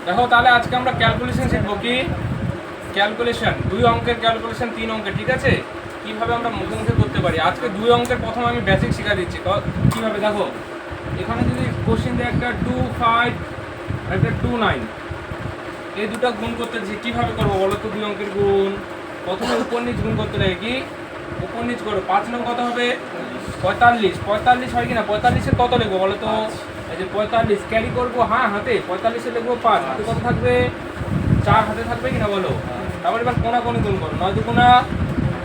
দেখো তাহলে আজকে আমরা ক্যালকুলেশন শিখবো। কি ক্যালকুলেশন? 2 অঙ্কের ক্যালকুলেশন, 3 অঙ্কের, ঠিক আছে? কিভাবে আমরা মুখে মুখে করতে পারি। আজকে 2 অঙ্কের প্রথম আমি বেসিক শিখা দিচ্ছি। কিভাবে দেখো, এখানে যদি কোশ্চেন দেয় একটা 2 5 আর একটা 2 9, এই দুটো গুণ করতে দিচ্ছি। কিভাবে করবো বলো তো? 2 অঙ্কের গুণ প্রথমে উপর নিচ গুণ করতে লাগে। কি উপর নিচ করো। 5 নং কত হবে? 45। 45 হয় কিনা? 45-এর কত লিখবো বলো তো? এই যে 45 ক্যারি করবো, হ্যাঁ হাতে 45-এ লিখবো 5, হাতে কত থাকবে? 4 হাতে থাকবে কিনা বলো? তারপর এবার কোনাকুনি গুণ করো। 9 দুগুণা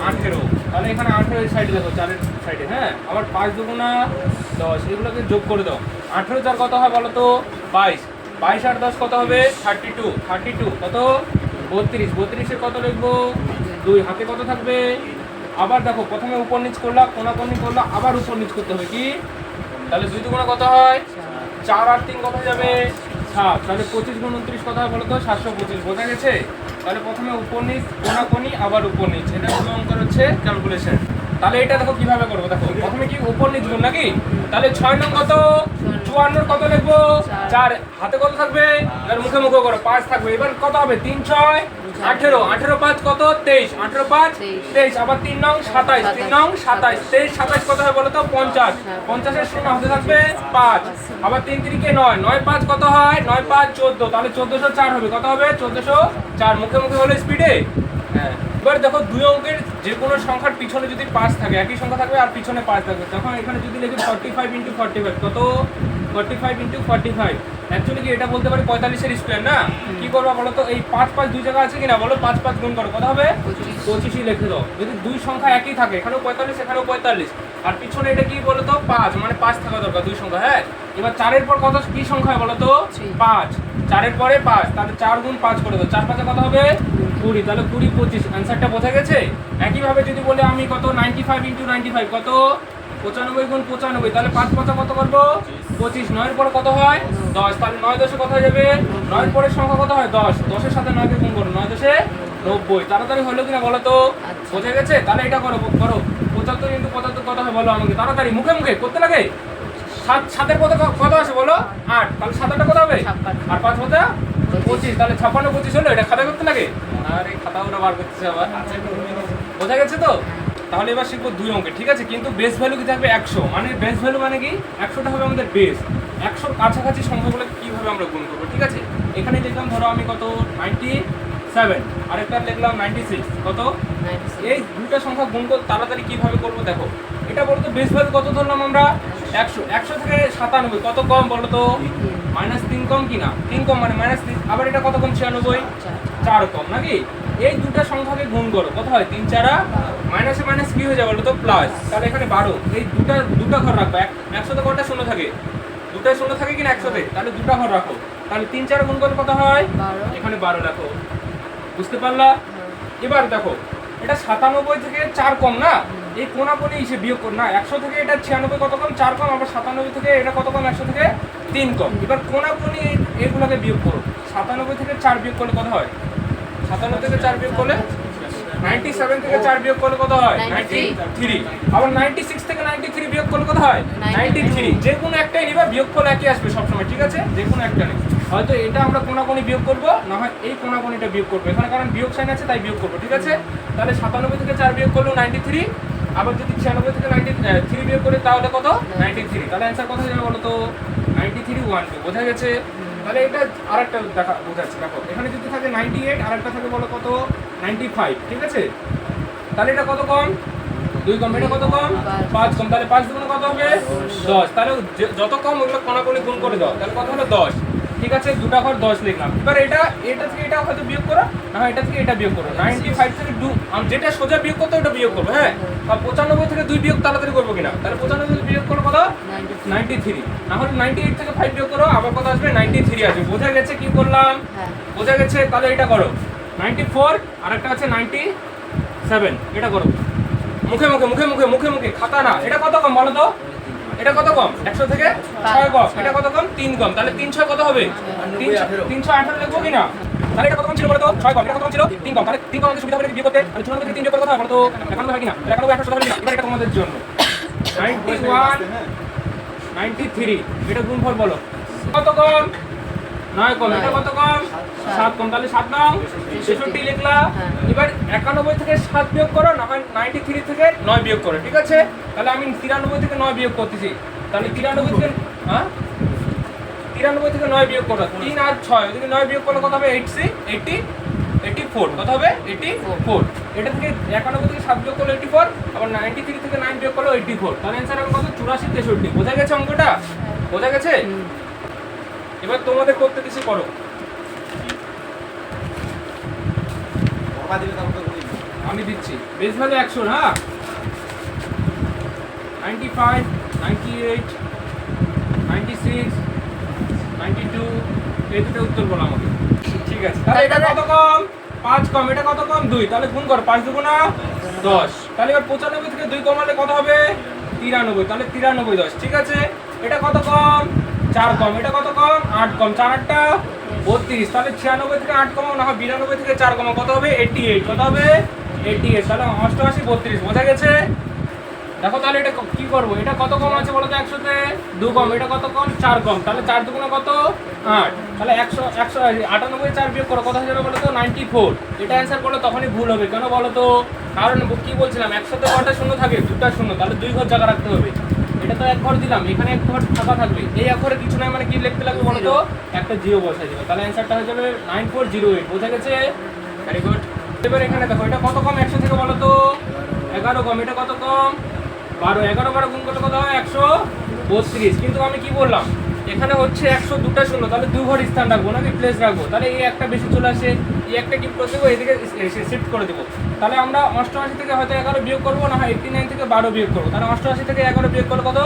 18, তাহলে এখানে 18 এই সাইডে দেখো, 4-এর সাইডে, হ্যাঁ। আবার 5 দুগুণা 10, এগুলোকে যোগ করে দাও। 18 4 কত হয় বলো তো? 22। 22 আর 10 কত হবে? 32। 32 কত? 32। 32-এর কত লিখবো? 2, হাতে কত থাকবে? আবার দেখো, প্রথমে উপর নিচ করলা, কোনাকুনি করলা, আবার উপর নিচ করতে হবে। কি তাহলে 2 দুগুণা কত হয়? 4 আর 3 কত যাবে? 7। তাহলে 25 গুণ 29 কত হয় বলো তো? 725। বোঝা গেছে? তাহলে প্রথমে উপর নিচ, কোনাকুনি, আবার উপর নিচ, এটা 2 অঙ্কের হচ্ছে ক্যালকুলেশন। তাহলে এটা দেখো কিভাবে করবো। দেখো প্রথমে কি উপর নিচ গুণ নাকি? তাহলে 6 নং কত? 54 কত লিখবো? 4, হাতে কত থাকবে? এবার মুখে মুখে করো, 5 থাকবে। এবার কত হবে? 3 6 18, 18 5 কত? 23, 18 5 23, আবার 3 নং 27, 3 নং 27, 23 27 কত হয় বলো তো? 50, 50-এর শূন্য হাতে থাকবে 5, আবার 3 3 কে 9, 9 5 কত হয়? 9 5 14, তাহলে 1404 হবে। কত হবে? 1404। মুখে মুখে হলো স্পিডে, হ্যাঁ। এবার দেখো 2 অঙ্কের যে কোনো সংখ্যার পিছনে যদি 5 থাকে, একই সংখ্যা থাকবে আর পিছনে 5 থাকবে, তখন এখানে যদি লিখি 45 × 45, কত? 45 × 45, অ্যাকচুয়ালি কি এটা বলতে পারি 45-এর স্কোয়ার না? কি করবা বলো তো? এই 5 5 দুই জায়গা আছে কিনা বলো? 5 5 গুণ করো, কত হবে? 25 লিখে দাও। যদি দুই সংখ্যা একই থাকে, এখানেও 45 এখানেও 45, আর পিছনে এটা কি বলো তো? 5, মানে 5 থাকা দরকার দুই সংখ্যা, হ্যাঁ। এবার 4-এর পর কত কি সংখ্যা বলো তো? 5। 4-এর পরে 5, তাহলে 4 গুণ 5 করে দাও। 4 5 কত হবে? 20, তাহলে 20 25। অ্যান্সারটা বোঝা গেছে? একইভাবে যদি বলে আমি কত? 95 × 95 কত? 95 গুণ 95, তাহলে 5 5 কত করবো? 25। 9-এর পরে কত হয়? 10, তাহলে 9 10 কত হয়ে যাবে? 9-এর পরের সংখ্যা কত হয়? 10, 10-এর সাথে 9-কে গুণ করো, 9 10 90। তাড়াতাড়ি হলো কিনা বলো তো? বোঝা গেছে? তাহলে এটা করো করো। 75 × 75 কত হয় বলো আমাকে? তাড়াতাড়ি মুখে মুখে করতে লাগে। 7 এর কত আসে বলো? 8, তাহলে 7 8 কত হবে? আর 5 5 25, তাহলে 56 25 হলো। এটা খাতা করতে লাগে? আরে খাতা ওরা বার করতেছে আবার। বোঝা গেছে তো? তাহলে এবার শিখবো 2 অঙ্কে, ঠিক আছে? কিন্তু বেস ভ্যালু কি থাকবে? 100। মানে বেস ভ্যালু মানে কি? 100টা হবে আমাদের বেস। 100-র কাছাকাছি সংখ্যাগুলো কিভাবে আমরা গুণ করবো, ঠিক আছে? এখানে দেখলাম ধরো আমি কত? 97, আরেকটা লিখলাম 96, কত? এই দুইটা সংখ্যা গুণ করতে তাড়াতাড়ি কিভাবে করবো দেখো। এটা বলো তো বেস ভ্যালু কত ধরলাম আমরা? 100। 100 থেকে 97 কত কম বলো তো? -3 কম কিনা? 3 কম মানে -3। আবার এটা কত কম? 96, 4 কম নাকি? এই দুটো সংখ্যাকে গুণ করো, কত হয়? 3 4 মাইনাসে মাইনাস কি হয়ে যাবে বলো তো? প্লাস। তাহলে এখানে 12, এই দুটো ঘর রাখবো। 100-তে কটা শূন্য থাকে? দুটো শূন্য থাকে কিনা 100-তে? তাহলে দুটো ঘর রাখো। তাহলে 3 4 গুণ করলে কত হয়? এখানে 12 রাখো। বুঝতে পারলা? এবার দেখো, এটা 97 থেকে 4 কম না? এই কোনাকুনি এসে বিয়োগ কর না। 100 থেকে এটা 96 কত কম? 4 কম। আবার 97 থেকে এটা কত কম? 100 থেকে 3 কম। এবার কোনাকুনি এগুলোকে বিয়োগ করো। 97 থেকে 4 বিয়োগ করলে কত হয়? 57 থেকে 4 বিয়োগ করলে 97 থেকে 4 বিয়োগ করলে কত হয়? 93। আবার 96 থেকে 93 বিয়োগ করলে কত হয়? 93। যে কোনো একটাই নিবা, বিয়োগফল একই আসবে সবসময়, ঠিক আছে? যে কোনো একটা নেই। হয়তো এটা আমরা কোনাকুনি বিয়োগ করব, না হয় এই কোনাকুনিটা বিয়োগ করব। এখানে কারণ বিয়োগ সাইন আছে তাই বিয়োগ করব, ঠিক আছে? তাহলে 97 থেকে 4 বিয়োগ করলেও 93। আবার যদি 96 থেকে 93 বিয়োগ করি তাহলে কত? 93। তাহলে অ্যান্সার কত হয়ে যাবে বলো তো? 93 12। বোঝা গেছে? তাহলে এটা আরেকটা দেখা বোঝাচ্ছি। দেখো এখানে যদি থাকে 98, আরেকটা থাকে বলো কত? 95, ঠিক আছে? তাহলে এটা কত কম? 2 কম। এটা কত কম? 5 কম। তাহলে 5 দুগুণ কত হবে? 10। তাহলে যত কম ওগুলো কোনাকুনি গুণ করে দাও, তাহলে কত হলো? 10, ঠিক আছে? দুটা ঘর 10 লিখলাম। এবার এটা থেকে এটা হয়তো বিয়োগ করো, না হয় এটা থেকে এটা বিয়োগ করো। 95 থেকে 2, আমি যেটা সোজা বিয়োগ করতে ওটা বিয়োগ করবো, হ্যাঁ। আর 95 থেকে 2 বিয়োগ তাড়াতাড়ি করবো কিনা? তাহলে 95 থেকে বিয়োগ করো কত? 93। না হলে 98 থেকে 5 বিয়োগ করো, আবার কত আসবে? 93 আসবে। বোঝা গেছে কি করলাম? বোঝা গেছে? তাহলে এটা করো 94, আর একটা আছে 97, এটা করো। মুখে মুখে মুখে মুখে মুখে মুখে, খাতা না। এটা কত কম বলো তো? এটা কত কম? 100 থেকে 6 কম। এটা কত কম? 3 কম। তাহলে 3 6 কত হবে? 318 লিখবো কিনা? তাহলে এটা কত কম ছিল বলো তো? 6 কম। এটা কত কম ছিল? 3 কম। তাহলে 3 কম আমাদের সুবিধা হবে বিয়োগ করতে। তাহলে 94 থেকে 3 বিয়োগ করে কত হয় বলো তো? 91 হয় কিনা? 91 100 হবে কিনা? এবার এটা তোমাদের জন্য 91 93, এটা গুণফল বলো কত কম? 9 কম, এটা কত কম? 7 কম, তাহলে 7 নং 63 লিখলা। এবার 91 থেকে 7 বিয়োগ করো, না হয় 93 থেকে 9 বিয়োগ করো, ঠিক আছে? তাহলে আমি 93 থেকে 9 বিয়োগ করতেছি, তাহলে 93 থেকে 93 থেকে 9 বিয়োগ করো, 3 আর 6 ওদিকে 9 বিয়োগ করলে কত হবে? 84, কত হবে? 84। এটা থেকে 91 থেকে 7 বিয়োগ করলে 84, আবার 93 থেকে 9 বিয়োগ করলে 84, তাহলে অ্যানসার হবে কত? 84, 63। বোঝা গেছে অঙ্কটা? বোঝা গেছে? এবার তোমাদের করতে কিছু করো। আমি দিচ্ছি বেস ভ্যালু 100 না, 95, 98, 96, 92, এই দুটো উত্তর বলো আমাকে। ঠিক আছে, তাহলে এটা কত কম? 5 কম, এটা কত কম? 2, তাহলে গুণ করো, 5 দুগুণা 10। তাহলে এবার 95 থেকে 2 কমালে কত হবে? 93, তাহলে 93 10, ঠিক আছে? এটা কত কম? 4 কম, এটা কত কম? 8 কম, 4 8টা 32, তাহলে 96 থেকে 8 কমাও, না হয় 92 থেকে 4 কমাও, কত হবে? 88, কত হবে? 88, তাহলে 88 32। বোঝা গেছে? দেখো তাহলে এটা কি করবো, এটা কত কম আছে বলো তো? 100 তে 2 কম, এটা কত কম? 4 কম, তাহলে 4 দুগুণা কত? 8, তাহলে 198 4 বিয়োগ করো, কত হয়ে যাবে বলো তো? 94। এটা অ্যান্সার করলে তখনই ভুল হবে, কেন বলো তো? কারণ কি বলছিলাম, 100 তে কয়টা শূন্য থাকে? 2টা শূন্য, তাহলে 2 ঘর জায়গা রাখতে হবে। এটা তো 1 ঘর দিলাম, এখানে 1 ঘর ফাঁকা থাকবে, এই 1 ঘরে কিছু নাই, মানে কি লিখতে লাগবে বলো তো? একটা 0 বসাই দিবে, তাহলে অ্যান্সারটা হয়ে যাবে 9408। বোঝা গেছে? Very good. এবার এখানে দেখো, এটা কত কম 100 থেকে বলো তো? 11 কম, এটা কত কম? 12, 11 12 গুণ করলে কত হয়? 132। কিন্তু আমি কি বললাম, এখানে হচ্ছে 100 দুটা শূন্য, তাহলে 2 ঘর স্থান রাখবো নাকি প্লেস রাখবো, তাহলে এই একটা বেশি চলে আসে, এই একটা কি করে দেবো? এদিকে শিফট করে দেবো। তাহলে আমরা 88 থেকে হয়তো 11 বিয়োগ করবো, না হয় 89 থেকে 12 বিয়োগ করবো, তাহলে 88 থেকে 11 বিয়োগ করলে কত?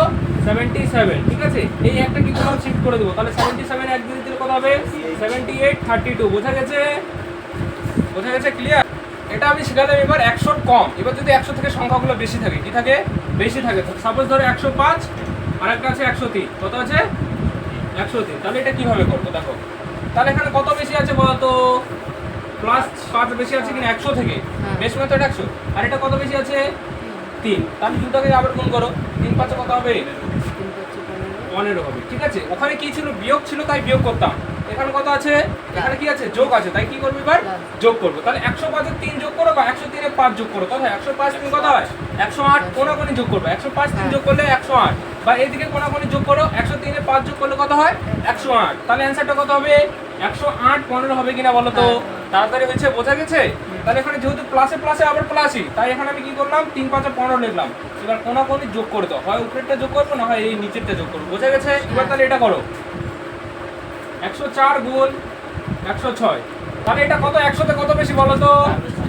77, ঠিক আছে? এই একটা কি করলাম? শিফট করে দেবো, তাহলে 77 এক দিকে দিলে কত হবে? 78 32। বোঝা গেছে? বোঝা গেছে? ক্লিয়ার? এটা আমি শিখালাম। এবার 100 কম, এবার যদি 100 থেকে সংখ্যাগুলো বেশি থাকে, কি থাকে? বেশি থাকে। সাপোজ ধরো 105, আর একটা আছে 103, কত আছে? 103। তাহলে এটা কিভাবে করবো দেখো, তাহলে এখানে কত বেশি আছে বলতো? +5 বেশি আছে কিনা 100 থেকে? বেশ মেথড 100, আর এটা কত বেশি আছে? 3, তাহলে দুটাকে আবার গুণ করো, 3 5 কত হবে? 15 হবে, ঠিক আছে? ওখানে কি ছিল? বিয়োগ ছিল, তাই বিয়োগ করতাম। এখানে কত আছে? এখানে কি আছে? যোগ আছে, তাই কি করবো? এবার যোগ করবো। তাহলে 105 এ 3 যোগ করো, বা 103 এ 5 যোগ করো, কত হয়? 105 3 কত হয়? 108। কোনাকুনি যোগ করবো, 105 3 যোগ করলে 108, বা এইদিকে কোনাকুনি যোগ করো, 103 এ 5 যোগ করলে কত হয়? 108। তাহলে অ্যান্সারটা কত হবে? 108 15 হবে কিনা বলো তো? তাড়াতাড়ি হয়েছে? বোঝা গেছে? তাহলে এখানে যেহেতু প্লাসে প্লাসে আবার প্লাসই, তাই এখানে আমি কি করলাম? 3 5 15 লিখলাম। এবার কোনাকুনি যোগ করে দাও, হয় উপরেরটা যোগ করবো, না হয় এই নিচেরটা যোগ করবো। বোঝা গেছে? এবার তাহলে এটা করো, 104 গুণ 106, তাহলে এটা কত? 100 তে কত বেশি বলো তো?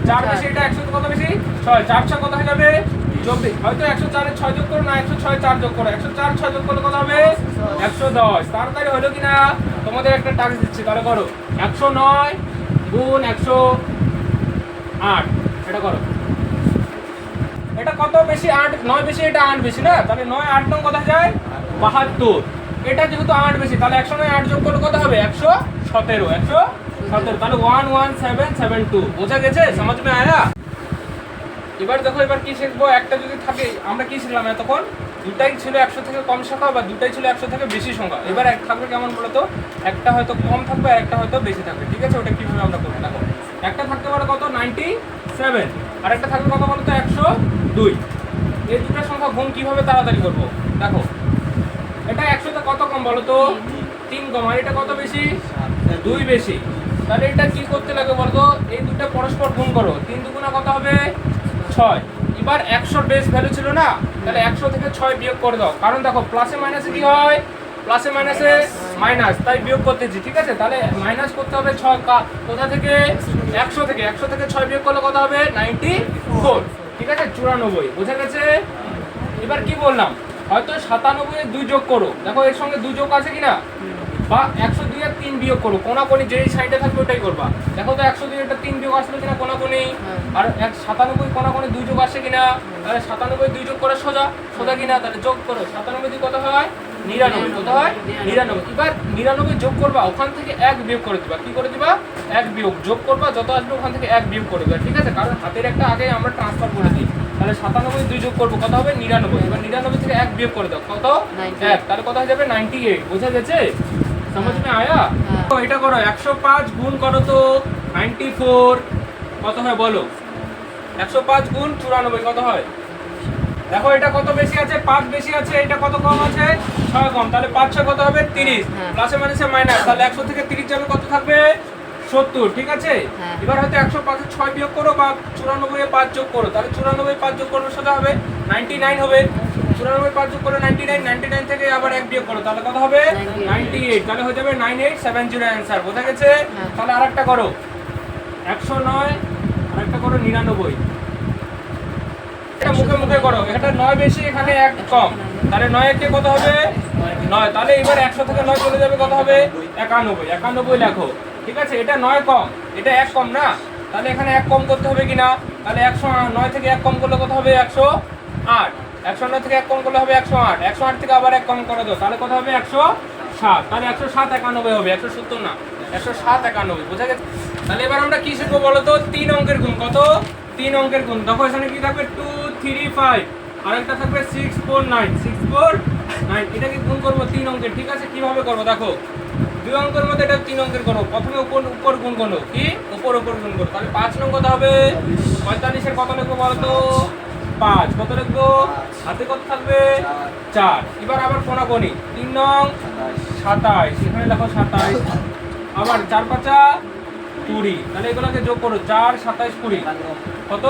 4 বেশি, এটা 100 তে কত বেশি? 6, 4 6 কত হয়ে যাবে? 24। হয়তো 104 এ 6 যোগ করো, না 106 4 যোগ করো, 104 6 যোগ করলে কত হবে? 110। তাড়াতাড়ি হলো কিনা? তোমাদের একটা টাস্ক দিচ্ছি, তাহলে করো 109 গুণ 108, এটা করো। এটা কত বেশি? 8 9 বেশি, এটা 8 বেশি না, তাহলে 9 8 9 কত যায়? 72। এটা যেহেতু 8 বেশি, তাহলে 109 8 যোগ করলে কত হবে? 117, 117, তাহলে 11772। বোঝা গেছে? সমাজ মে আয়া? এবার দেখো, এবার কি শিখবো? একটা যদি থাকে, আমরা কি শিখলাম এতক্ষণ? দুটাই ছিল 100 থেকে কম সংখ্যা, বা দুটাই ছিল 100 থেকে বেশি সংখ্যা। এবার এক থাকবে কেমন বলো তো? একটা হয়তো কম থাকবে, আর একটা হয়তো বেশি থাকবে, ঠিক আছে? ওটা কিভাবে আমরা করবো দেখো। একটা থাকতে পারে কত? 97, আর একটা থাকবে কত বলো তো? 102। এই দুটো সংখ্যা গুণ কিভাবে তাড়াতাড়ি করবো দেখো। এটা 100 তে কত কম বলো তো? 3 কম, আর এটা কত বেশি? 2 বেশি। তাহলে এটা কি করতে লাগে বলো তো? এই দুটো পরস্পর গুণ করো, 3 দুগুণা কত হবে? 6। এবার 100 বেস ভ্যালু ছিল না, তাহলে 100 থেকে 6 বিয়োগ করে দাও, কারণ দেখো প্লাসে মাইনাসে কি হয়? প্লাসে মাইনাসে মাইনাস, তাই বিয়োগ করতেছি, ঠিক আছে? তাহলে মাইনাস করতে হবে 6, কোথা থেকে? 100 থেকে। 100 থেকে 6 বিয়োগ করলে কত হবে? 94, ঠিক আছে? 94। বোঝা গেছে? এবার কি বললাম? হয়তো 97 এ 2 যোগ করো, দেখো এর সঙ্গে 2 যোগ আছে কিনা, বা 102 এর 3 বিয়োগ করো, কোনাকুনি যেই সাইডে থাকবে ওটাই করবা। দেখো তো 102 এটা 3 বিয়োগ আসলো কিনা কোনাকুনি, আর 97 কোনাকুনি 2 যোগ আসে কিনা, তাহলে 97 2 যোগ করে সোজা সোজা কিনা, তাহলে যোগ করো। 97 দিয়ে কত হয়? 99, কত হয়? 99। এবার 99 যোগ করবা, ওখান থেকে 1 বিয়োগ করে দিবা। কি করে দিবা? 1 বিয়োগ, যোগ করবা, যত আসবে ওখান থেকে 1 বিয়োগ করে দিবা, ঠিক আছে? কারণ হাতের একটা আগে আমরা ট্রান্সফার করে দিই। তাহলে 97 2 যোগ করবো, কত হবে? 99। এবার 99 থেকে 1 বিয়োগ করে দাও, কত? 1, তাহলে কত হয়ে যাবে? 98। বোঝা গেছে? समझ में आया? তো এটা করো 105 গুণ করো তো 94 কত হয় বলো? 105 গুণ 94 কত হয়? দেখো এটা কত বেশি আছে? 5 বেশি আছে, এটা কত কম আছে? 6 কম। তাহলে 5 6 কত হবে? 30। প্লাসে মাইনাসে মাইনাস, তাহলে 100 থেকে 30 যাবে কত থাকবে? 70। ঠিক আছে? এবার হয়তো 105 এ 6 বিয়োগ করো বা 94 এ 5 যোগ করো, তাহলে 94 এ 5 যোগ করলে সোজা হবে 99 হবে। 94 এ 5 যোগ করলে 99, 99 থেকে আবার 1 বিয়োগ করো, তাহলে কত হবে? 98। তাহলে হয়ে যাবে 9870 অ্যানসার। বোঝা গেছে? তাহলে আরেকটা করো 109, আরেকটা করো 99। এটা মুখে মুখে করো, এটা 9 বেশি, এখানে 1 কম, তাহলে 9 এর কে কত হবে? 9। তাহলে এবার 100 থেকে 9 চলে যাবে, কত হবে? 91। 91 লেখো। ঠিক আছে? এটা 9 কম, এটা 1 কম না, তাহলে এখানে 1 কম করতে হবে কিনা? তাহলে 109 থেকে 1 কম করলে কত হবে? 108। 109 থেকে 1 কম করলে হবে 108। 108 থেকে আবার 1 কম করে দাও, তাহলে কত হবে? 107। তাহলে 107 91 হবে, 170 না, 107 91। বোঝা গেছে? তাহলে এবার আমরা কি শিখবো বলো তো? 3 অঙ্কের গুণ। কত? 3 অঙ্কের গুণ। দেখো এখানে কি থাকবে? 2 3 5, আর একটা থাকবে 6 4 9, 6 4 9। এটাকে গুণ করবো 3 অঙ্কের। ঠিক আছে? কিভাবে করবো দেখো, 2 অঙ্কের মধ্যে এটা 3 অঙ্কের করো। প্রথমে উপর উপর গুণ করো, কি উপর উপর গুণ করো, তাহলে 5 নং কত হবে? 45 এর কত লিখবো বলো তো? 5। কত লিখবো? হাতে কত থাকবে? 4। এবার আবার কোনাকুনি 3 নং 27, এখানে দেখো 27, আবার 4 5 20, তাহলে এগুলোকে যোগ করো, 4 27 20 কত?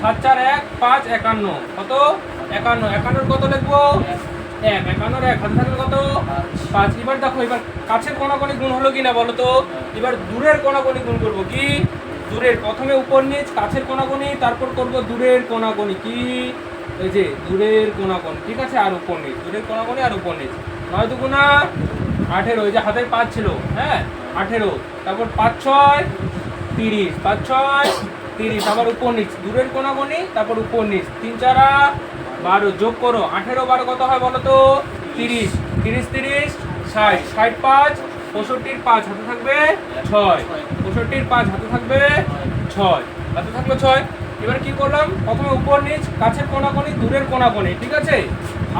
7 4 1 5 51। কত? 51। 51 কত লিখবো? 1। 51 1 হাতে থাকবে কত? 5। এবার দেখো, এবার কাছের কোনাকুনি গুণ হলো কিনা বলো তো? এবার দূরের কোনাকুনি গুণ করব। কি দূরের? প্রথমে উপর নিচ কাছের কোনাকুনি, তারপর করব দূরের কোনাকুনি। কি এই যে দূরের কোনাকুনি। ঠিক আছে? আর উপর নিচ, দূরের কোনাকুনি আর উপর নিচ। 9 দুগুণা 18, এই যে হাতের 5 ছিল, হ্যাঁ 18, তারপর 5 6 30, 5 6 30, আবার উপর নিচ দূরের কোনাকুনি, তারপর উপর নিচ 3 4 12, যোগ করো 18 12 কত হয় বলো তো? 30। 30 30 60, 60 5 65, 5 হাতে থাকবে 6, 65 5 হাতে থাকবে 6, হাতে থাকলো 6। এবার কি করলাম? প্রথমে উপর নিচ কাছের কোনাকুনি, দূরের কোনাকুনি। ঠিক আছে?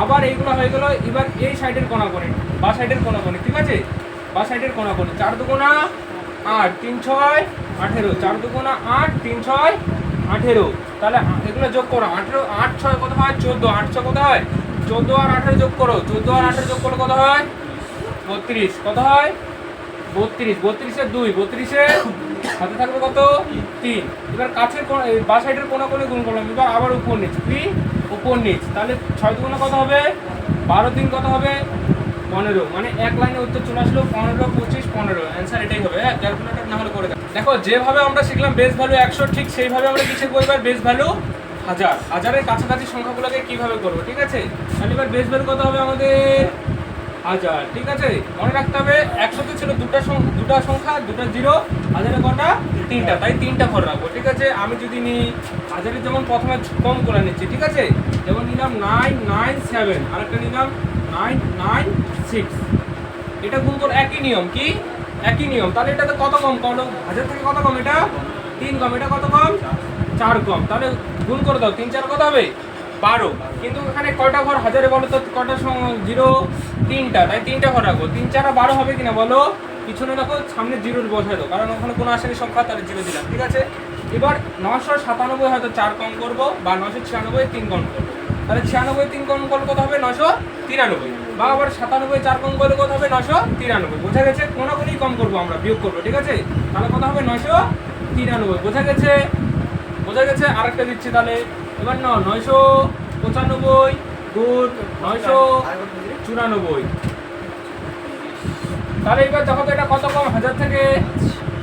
আবার এইগুলো হয়ে গেল। এবার এই সাইডের কোনাকুনি, বা সাইডের কোনাকুনি। ঠিক আছে? বা সাইডের কোনাকুনি। 4 দুগুণা 8 3 6 18, 4 দুগুণা 8 3 6 18, তাহলে এগুলো যোগ করো। 18 8 6 কত হয়? 14। 8 6 কত হয়? 14 আর 18 যোগ করো, 14 আর 18 যোগ করলে কত হয়? 32। কত হয়? 32। 32 এর 2, 32 এর হাতে থাকবে কত? 3। এবার কাছের বা সাইডের কোনাকুনি গুণ করলাম, এবার আবার উপর নিচ, কি উপর নিচ, তাহলে 6 দুগুণা কত হবে? 12 3 কত হবে? 15। মানে এক লাইনে উত্তর চলে আসলো 15 25 15। অ্যান্সার এটাই হবে। হ্যাঁ, ক্যালকুলেটর না হলে করে দেখো। দেখো যেভাবে আমরা শিখলাম বেস ভ্যালু 100, ঠিক সেইভাবে আমরা কি শিখবো এবার? Base value 1000। 1000-এর কাছাকাছি সংখ্যাগুলোকে কিভাবে করবো? ঠিক আছে? তাহলে এবার বেস ভ্যালু কত হবে আমাদের? 1000। ঠিক আছে? মনে রাখতে হবে 100-তে ছিল দুটা সংখ্যা, দুটো জিরো, 1000-এ কটা? 3টা, তাই 3টা ঘর রাখবো। ঠিক আছে? আমি যদি নিই 1000-এর, যেমন প্রথমে কম করে নিচ্ছি। ঠিক আছে? যেমন নিলাম 997, আরেকটা নিলাম 996। এটা গুণ করে একই নিয়ম। কি একই নিয়ম? তাহলে এটাতে কত কম করো? 1000 থেকে কত কম? এটা 3 কম। এটা কত কম? 4 কম। তাহলে গুণ করে দাও, 3 4 কত হবে? 12। কিন্তু এখানে কয়টা ঘর 1000-এ বলো তো? কয়টা জিরো? 3টা, তাই 3টা ঘর রাখবো। 3 4 12 হবে কিনা বলো? পিছনে দেখো, সামনে জিরো বসাই দাও, কারণ ওখানে কোনো আসেনি সংখ্যা, তাহলে জিরো দিলাম। ঠিক আছে? এবার 997 হয়তো 4 কম করবো, বা 996 3 কম করবো, তাহলে 96 3 কম করলে কত হবে? 993। বা আবার 97 4 কম করলে কত হবে? 993। বোঝা গেছে? কোনোগুলি কম করবো আমরা, বিয়োগ করবো। ঠিক আছে? তাহলে কত হবে? 993। বোঝা গেছে? বোঝা গেছে? আরেকটা দিচ্ছি তাহলে। এবার নাও 995 গুণ 994। তাহলে এবার দেখো তো এটা কত কম 1000 থেকে?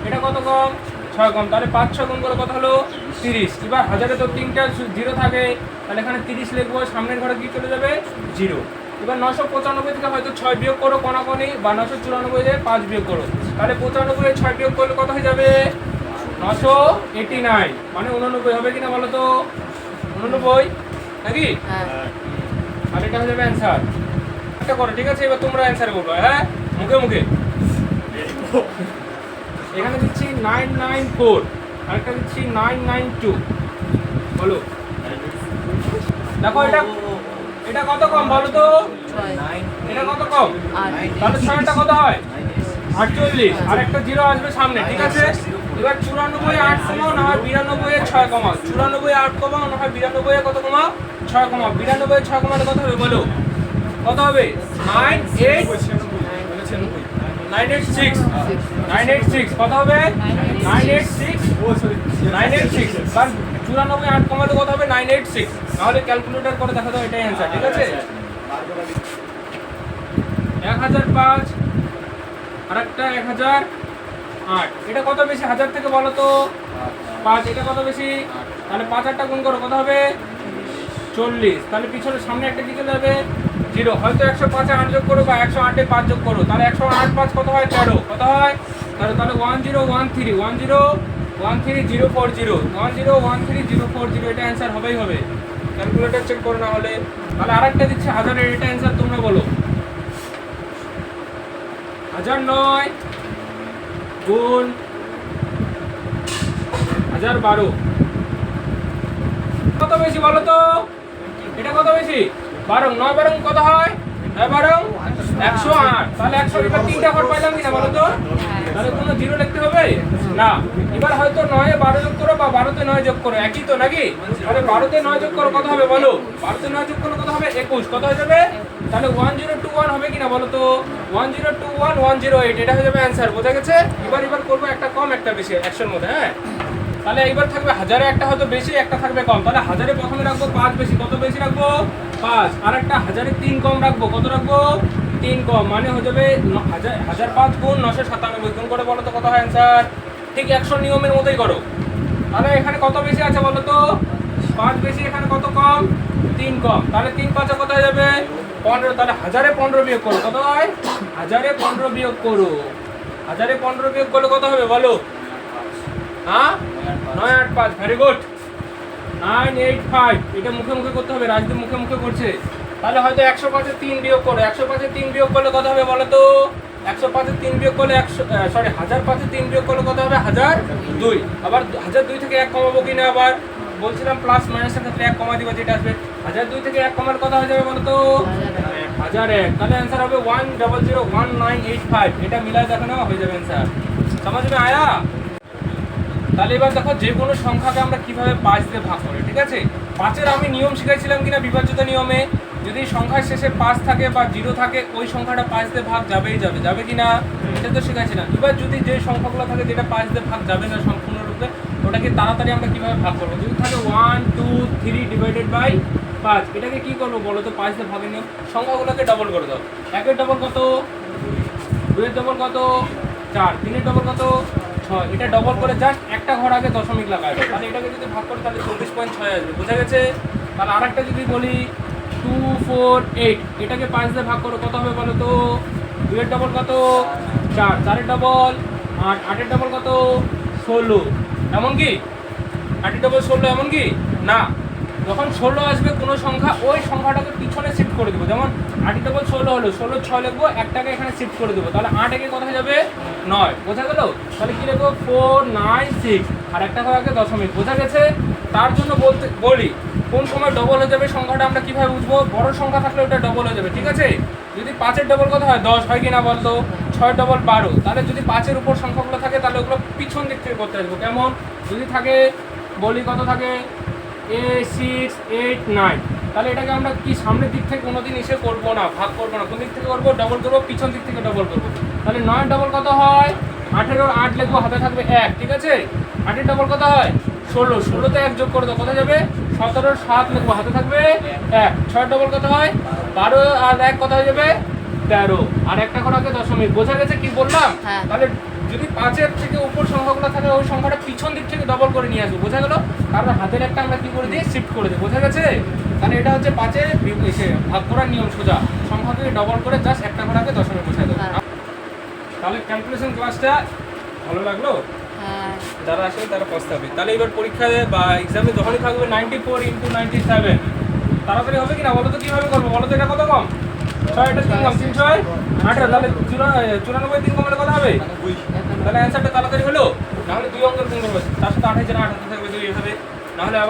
এটা কত কম? 6 কম। তাহলে 5 6 গুণ করে কত হলো? 30। এবার 1000-এ তো 3টা জিরো থাকে, তাহলে এখানে 30 লিখবো, সামনের ঘরে কি চলে যাবে? 0। এবার 995 থেকে হয়তো 6 বিয়োগ করো কোনাকুনি, বা 994 থেকে 5 বিয়োগ করো, তাহলে 95 এ 6 বিয়োগ করলে কত হয়ে যাবে? 989। মানে 89 হবে কিনা বলো তো? 89 নাকি? আর এটা হয়ে যাবে অ্যান্সার। এটা করো। ঠিক আছে? এবার তোমরা অ্যান্সার করবে, হ্যাঁ, মুখে মুখে। এখানে দিচ্ছি 994, আরেকটা দিচ্ছি 992। বলো দেখো, এটা কত কম বলো তো? এটা কত কম? তাহলে 6টা কত হয়? 48 আর একটা জিরো আসবে সামনে, ঠিক আছে। এবার 94 8 কমাও না হয় 92 এর 6 কমাও, 94 8 কমাও না হয় 92 এর কত কমাও 6 কমাও, 92 এর 6 কমালে কত হবে বলো, কত হবে 986 কত হবে 986 কারণ 94 8 কমালে কত হবে 986, তাহলে ক্যালকুলেটর করে দেখা দাও, এটাই অ্যানসার, ঠিক আছে। 1005 আরেকটা 1008, এটা কত বেশি 1000 থেকে বলো তো 5, এটা কত বেশি, তাহলে 5 8টা গুণ করো কত হবে 40, তাহলে পিছনে সামনে একটা কি চলে যাবে 0, হয়তো 105 এ 8 যোগ করো বা 108 এ 5 যোগ করো, তাহলে 108 5 কত হয় 13, কত হয় তাহলে 1013 এটা অ্যানসার হবেই হবে, ক্যালকুলেটর চেক করো না হলে। তাহলে আরেকটা দিচ্ছি 1000 এর, এটা অ্যানসার তোমরা বলো, 1009 গুণ 1012 কত বেশি বলো তো, এটা কত বেশি 12, 9 12 কত হয় 9 12 108, তাহলে 100 এবার 3টা ঘর পাইলাম কিনা বলো তো, তাহলে কোনো জিরো লিখতে হবে না। এবার হয়তো 9 এ 12 যোগ করো বা 12 তে 9 যোগ করো, একই তো নাকি, তাহলে 12 তে 9 যোগ করো কত হবে বলো, 12 তে 9 যোগ করলে কত হবে 21, কত হয়ে যাবে তাহলে 1021 হবে কিনা বলো তো, 1021 108, এটা হয়ে যাবে অ্যানসার, বোঝা গেছে। এবার করবো একটা কম একটা বেশি 100 এর মধ্যে, হ্যাঁ। তাহলে এইবার থাকবে 1000 এ একটা হয়তো বেশি, একটা থাকবে কম, তাহলে 1000 এ প্রথমে রাখবো 5 বেশি, কত বেশি রাখবো 5, আর একটা 1000 এ 3 কম রাখবো, কত রাখবো 3 কম, মানে হয়ে যাবে 1005 গুণ 997 গুণ করে বলো তো কত হয় অ্যানসার, ঠিক 100 নিয়মের মতোই করো। তাহলে এখানে কত বেশি আছে বলো তো 5 বেশি, এখানে কত কম 3 কম, তাহলে 3 5 কত হয়ে যাবে 15, তাহলে 1000 এ 15 বিয়োগ করো, কত হয় 1000 এ 15 বিয়োগ করো, 1000 এ 15 বিয়োগ করলে কত হবে বলো, হ্যাঁ 985, ভেরি গুড 985, এটা মুখে মুখে করতে হবে, রাজদীপ মুখে মুখে করছে। তাহলে হয়তো 105 এ 3 বিয়োগ করো, 105 এ 3 বিয়োগ করলে কত হবে বলো তো, 105 এ 3 বিয়োগ করলে 1005 এ 3 বিয়োগ করলে কত হবে 1002, আবার 1002 থেকে 1 কমাবো কিনা, আবার বলছিলাম প্লাস মাইনাসের ক্ষেত্রে 1 কমা দিবা, যেটা আসবে 1002 থেকে 1 কমার কথা হয়ে যাবে বলো তো 1001, তাহলে অ্যানসার হবে 1001,985, এটা মিলাই দেখো না হয়ে যাবে অ্যানসার, समझ में आया। তাহলে এবার দেখো যে কোনো সংখ্যাকে আমরা কিভাবে 5 দিয়ে ভাগ করি, ঠিক আছে। 5 এর আমি নিয়ম শিখাইছিলাম কিনা বিভাজ্যতা নিয়মে, যদি সংখ্যার শেষে 5 থাকে বা 0 থাকে ওই সংখ্যাটা 5 দিয়ে ভাগ যাবে কিনা, এটা তো শিখাইছিলাম। এবার যদি যে সংখ্যাগুলো থাকে যেটা 5 দিয়ে ভাগ যাবে না সম্পূর্ণরূপে, ওটাকে তাড়াতাড়ি আমরা কিভাবে ভাগ করবো, যদি থাকে 1 2 3 ডিভাইডেড বাই 5, এটাকে কি করবো বলো তো, 5 দিয়ে ভাগের নিয়ম, সংখ্যাগুলোকে ডবল করে দাও, 1 এর ডবল কত, 2 এর ডবল কত 4, 3 এর ডবল কত 6, এটা ডবল করে জাস্ট একটা ঘর আগে দশমিক লাগাবে, তাহলে এটাকে যদি ভাগ করি তাহলে 24.6 আসবে, বোঝা গেছে। তাহলে আরেকটা যদি বলি 2 4 8, এটাকে 5 দিয়ে ভাগ করো, কত হবে বলো তো, 2 এর ডবল কত 4, 4 এর ডবল 8, 8 এর ডবল কত 16, এমন কি 8 এর ডবল 16 এমন কি না, যখন 16 আসবে কোনো সংখ্যা ওই সংখ্যাটাকে পিছনে শিফট করে দেবো, যেমন 8 এর ডবল 16 হলো, 16 6 লিখবো, একটাকে এখানে শিফট করে দেবো, তাহলে 8 একে কোথায় যাবে 9, বোঝা গেল। তাহলে কি লিখবো 4 9 6, আর একটা ঘর আগে দশমিক, বোঝা গেছে। তার জন্য বলি কোন সময় ডবল হয়ে যাবে সংখ্যাটা আমরা কিভাবে বুঝবো, বড় সংখ্যা থাকলে ওটা ডবল হয়ে যাবে, ঠিক আছে। যদি 5 এর ডবল কত হয় 10 হয় কিনা বলতো, 6 ডবল 12, তাহলে যদি 5 এর উপর সংখ্যাগুলো থাকে তাহলে ওগুলো পিছন দিক থেকে করতে আসবো, কেমন যদি থাকে বলি কত থাকে 6 8 9, তাহলে এটাকে আমরা কি সামনের দিক থেকে কোনোদিন এসে করবো না, ভাগ করবো না, কোন দিক থেকে করবো ডবল করবো, পিছন দিক থেকে ডবল করবো। তাহলে 9 ডবল কত হয় 18, 8 লিখবো, হাতে থাকবে 1, ঠিক আছে। 8 এর ডবল কত হয় 16, 16তে 1 যোগ করে দাও, কোথায় যাবে 17, 7 লিখবো, হাতে থাকবে 1, 6 ডবল কত হয় 12, আর 1 কত হয়ে যাবে 13, আর একটা করে আগে দশমিক, বোঝা গেছে কি বললাম। তাহলে যদি 5 এর থেকে উপর সংখ্যাগুলো থাকে ওই সংখ্যাটা পিছন দিক থেকে ডবল করে নিয়ে আসবো, বোঝা গেল। কারণ হাতের একটা আমরা কি করে দিই শিফট করে দিই, বোঝা গেছে। তাহলে এটা হচ্ছে 5 এর ভাগ করার নিয়ম, সোজা সংখ্যাকে ডবল করে জাস্ট একটা করে আগে দশমিক বসাই দেবো। তাহলে ক্যালকুলেশন ক্লাসটা ভালো লাগলো, যারা আসলে তারা পস্তাবে। তাহলে এবার পরীক্ষায় বা এক্সামে যখনই থাকবে 94 × 97, তাড়াতাড়ি হবে কিনা বলো তো, কীভাবে করবো বলো তো, এটা কত কম 6, এটা 3 কম 3 6 18, তাহলে 94 3 কমালে কত হবে, তাহলে অ্যান্সারটা তাড়াতাড়ি হলো। নাহলে 2 অঙ্কের গুণ করবে, তার সাথে 28 × 8 থাকবে 2 হবে, নাহলে আবার